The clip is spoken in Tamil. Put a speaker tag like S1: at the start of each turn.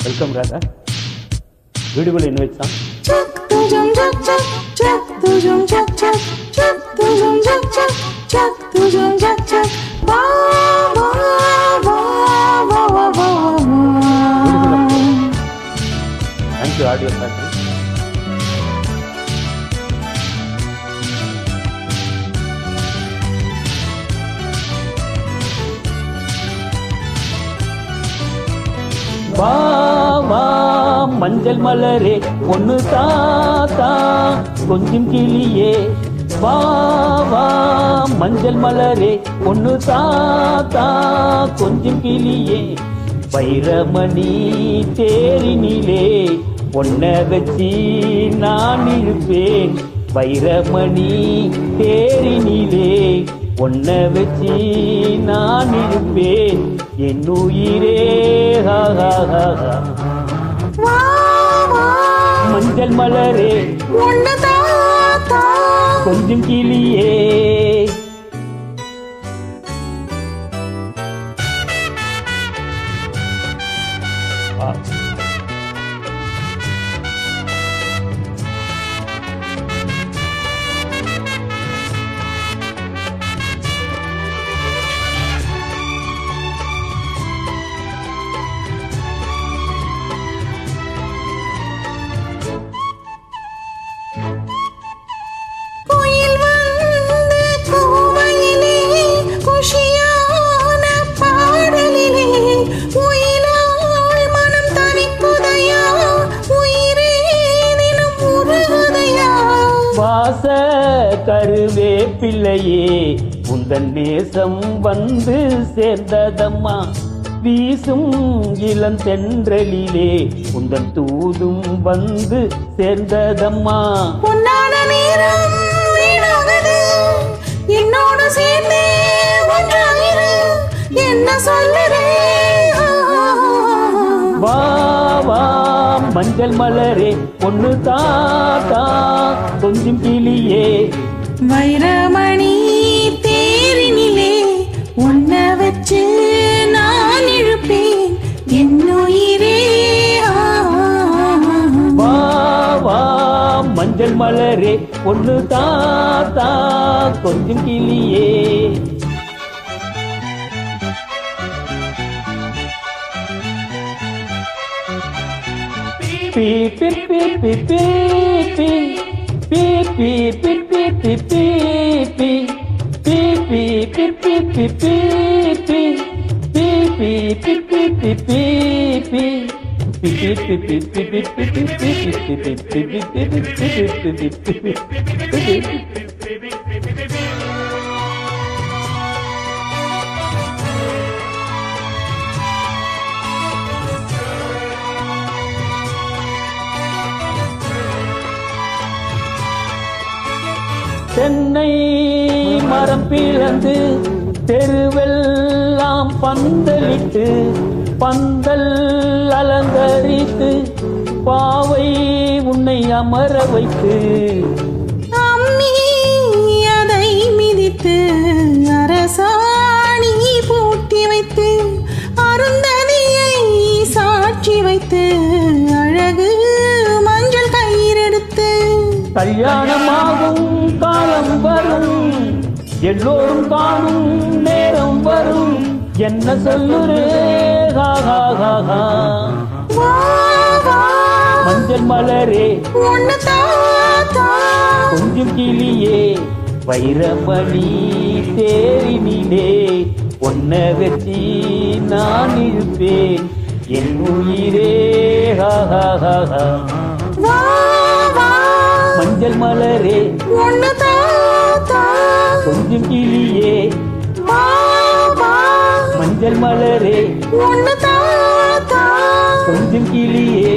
S1: வெல்கம் ராதா. வீடுக்குள்ள என்ன வச்சான்? தேங்க்யூ. ஆடியோ பாட்டு வா வா மஞ்சள் மலரே ஒன்னு தாத்தா கொஞ்சம் கிளியே வா வா மஞ்சள் மலரே ஒன்னு தாத்தா கொஞ்சம் கிளியே வைரமணி தேரினிலே பொன்ன வச்சு நான் இருப்பேன் வைரமணி தேரினிலே பொன்ன வச்சு நான் இருப்பேன் என் உயிரே மஞ்சள் மலரே கொஞ்சம் கிளியே வாச கருவேப்பிள்ளையே உந்தன் நேசம் வந்து சேர்ந்ததம்மா வீசும் இளம் தென்றலிலே உந்தன் தூதும் வந்து சேர்ந்ததம்மா
S2: பொன்னான நேரம் வீணாகுது என்னோடு சேர்ந்தே ஒன்றாகிரு என்ன சொல்லுறே
S1: வா வா மஞ்சள் மலரே ஒன்னு தாத்தா கொஞ்சம் கிளியே
S2: வைரமணி தேரினிலே உன்ன வச்சு நான் இழுப்பேன் என்னுயிரே
S1: வா வா மஞ்சள் மலரே ஒன்னு தாத்தா கொஞ்சம் கிளியே பீ பீ பீ பீ பீ பீ பீ பீ பீ பீ பீ பீ பீ பீ பீ பீ பீ தென்னை மரம் பிளந்து தெருவெல்லாம் பந்தலிட்டு பந்தல் அலங்கரித்து பாவை உன்னை அமர வைத்து
S2: அம்மி அதை மிதித்து அரசாணி பூட்டி வைத்து அருந்ததியை சாட்சி வைத்து அழகு மஞ்சள் கயிறெடுத்து
S1: கல்யாணமாகும் காலம் வரும் எல்லோரும் காணும் நேரம் வரும் என்ன சொல்லுரே மஞ்சள் மலரே
S2: ஒன்னு தாத்தா
S1: கொஞ்சம் கிளியே வைரமணி தேரினிலே ஒன்ன வச்சு நான் இருப்பேன் என் உயிரே மஞ்சள் மலரே
S2: ஒன்னு தாத்தா
S1: கொஞ்சம் கிளியே
S2: மஞ்சள்
S1: மலரே
S2: ஒன்னு தாத்தா
S1: கொஞ்சம் கிளியே